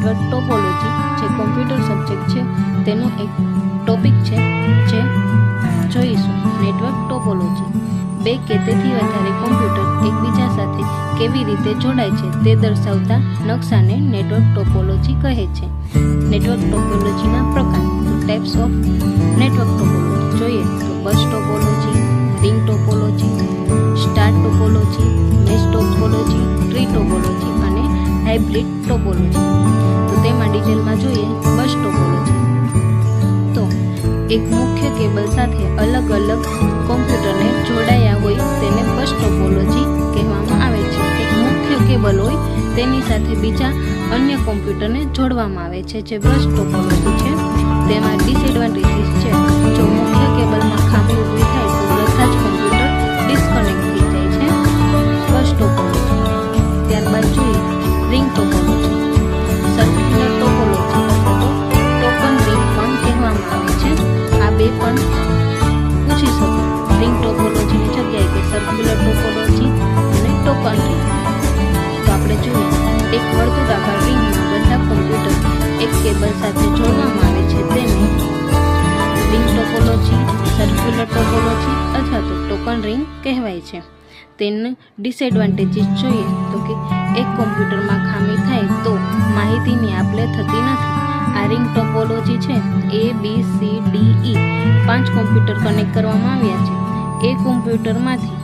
Network topology જે computer subject છે તેનો એક ટોપિક છે જે જોઈશું. નેટવર્ક ટોપોલોજી બે કે તેથી વધારે કોમ્પ્યુટર એકબીજા સાથે કેવી રીતે જોડાય છે તે દર્શાવતા નકશાને નેટવર્ક ટોપોલોજી કહે છે. નેટવર્ક ટોપોલોજીના પ્રકાર. ટાઈપ્સ ઓફ નેટવર્ક ટોપોલોજી જોઈએ તો bus topology, ring topology, star topology, mesh topology, tree topology અને હાઇબ્રિડ ટોપોલોજી. તો તેમાં ડિટેલમાં જોઈએ બસ ટોપોલોજી. તો એક મુખ્ય કેબલ સાથે અલગ અલગ કોમ્પ્યુટરને જોડાયા હોય તેને બસ ટોપોલોજી કહેવામાં આવે છે. એક મુખ્ય કેબલ હોય તેની સાથે બીજા અન્ય કોમ્પ્યુટરને જોડવામાં આવે છે જે બસ ટોપોલોજી છે. તેમાં ડિસએડવાન્ટેજીસ છે. જો મુખ્ય કેબલમાં ખામી ઊભી થાય તો બધા જ કોમ્પ્યુટર ડિસ્કનેક્ટ થઈ જાય છે. બસ ટોપોલોજી. ત્યારબાદ જોઈએ રિંગ ટોપોલોજી. સર્ક્યુલર ટોપોલોજી અથવા તો ટોકન રિંગ પણ કહેવામાં આવે છે. આ બે પણ પૂછી શકો. રિંગ ટોપોલોજીની જગ્યાએ કે સર્ક્યુલર ટોપોલોજી અને ટોકન રિંગ. તો આપણે જોઈએ એક વર્તુળાકાર રિંગમાં બધા કોમ્પ્યુટર એક કેબલ સાથે જોડવામાં આવે છે તેને રિંગ ટોપોલોજી, સર્ક્યુલર ટોપોલોજી અથવા તો ટોકન રિંગ કહેવાય છે. તેના ડિસએડવાન્ટેજીસ જોઈએ તો કે એક કોમ્પ્યુટરમાં ખામી થાય તો માહિતીની આપ-લે થતી નથી. આ રિંગ ટોપોલોજી છે ABCDE 5 કોમ્પ્યુટર કનેક્ટ કરવામાં આવ્યા છે. એ કોમ્પ્યુટરમાંથી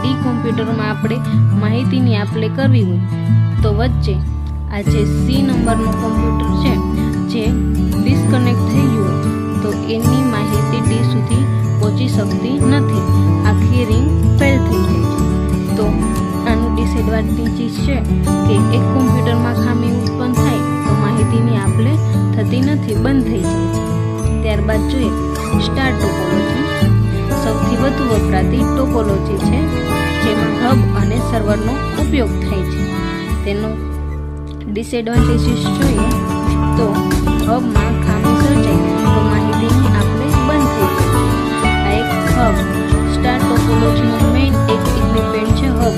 ડી કોમ્પ્યુટરમાં આપણે માહિતીની આપ-લે કરવી હોય તો વચ્ચે આ જે C નંબરનું કોમ્પ્યુટર છે જે ડિસ્કનેક્ટ થઈ ગયું હોય તો એની માહિતી ડી સુધી પહોંચી શકતી નથી. આખી રિંગ ફેલ થઈ જાય છે. તો આનું ડિસએડવાન્ટેજીસ છે કે એક કોમ્પ્યુટરમાં ખામી ઉત્પન્ન થાય તો માહિતીની આપ-લે થતી નથી, બંધ થઈ જાય છે. ત્યારબાદ જોઈએ સ્ટાર ટોપોલોજી. સૌથી વધુ વપરાતી ટોપોલોજી છે જેમાં હબ અને સર્વરનો ઉપયોગ થાય છે. તેનો ડિસએડવાન્ટેજીસ જોઈએ તો હબમાં ખામી સર્જાય તો માહિતીની આપ-લે બંધ થઈ જાય. આ એક હબ સ્ટાર ટોપોલોજીનો મેઇન એક ઇક્વિપમેન્ટ છે હબ.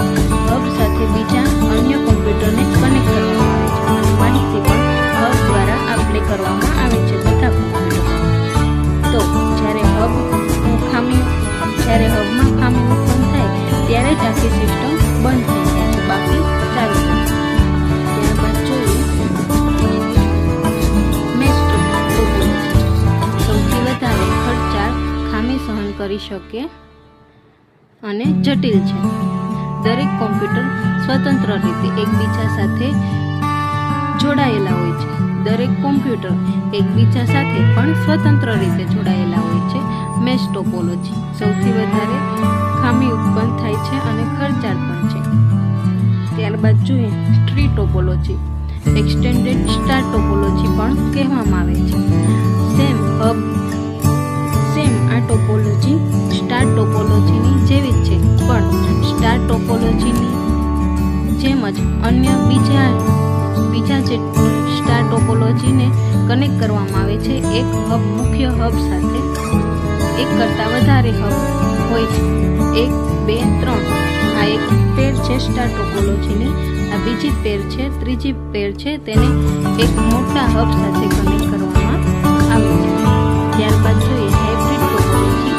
હબ સાથે બીજા અન્ય કોમ્પ્યુટરને કનેક્ટ કરવામાં આવે છે અને માહિતી પણ હબ દ્વારા આપ-લે કરવામાં આવે છે બધા કોમ્પ્યુટર. તો જ્યારે હબમાં ખામી ઉત્પન્ન થાય ત્યારે જ આખી સિસ્ટમ બંધ થઈ જાય છે, બાકી ચાલુ રહે. ત્યારબાદ જોઈએ મેશ ટોપોલોજી. સૌથી વધારે ખર્ચાળ, ખામી સહન કરી શકે અને જટિલ છે. દરેક કોમ્પ્યુટર સ્વતંત્ર રીતે એકબીજા સાથે જોડાયેલા હોય છે. દરેક કોમ્પ્યુટર એકબીજા સાથે પણ સ્વતંત્ર રીતે જોડાયેલા હોય છે. મેશ ટોપોલોજી સૌથી વધારે ખામી ઉત્પન્ન થાય છે અને ખર્ચાળ પણ છે. ત્યારબાદ જોઈએ tree topology. Extended star topology પણ કહેવામાં આવે છે. આ ટોપોલોજી સ્ટાર ટોપોલોજીની જેવી જ છે પણ સ્ટાર ટોપોલોજીની જેમ જ અન્ય બીજા જે સ્ટાર ટોપોલોજીને કનેક્ટ કરવામાં આવે છે એક હબ, મુખ્ય હબ સાથે એક કરતાં વધારે હબ હોય છે. 1, 2, 3 આ એક પેર છે સ્ટાર ટોપોલોજીની. આ બીજી પેર છે, ત્રીજી પેર છે તેને એક મોટા હબ સાથે કનેક્ટ કરવામાં આવે છે. ત્યારબાદ જોઈએ હાઇબ્રિડ ટોપોલોજી.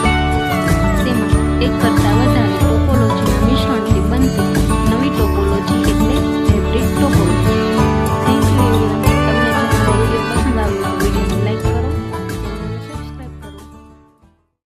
તેમાં એક કરતાં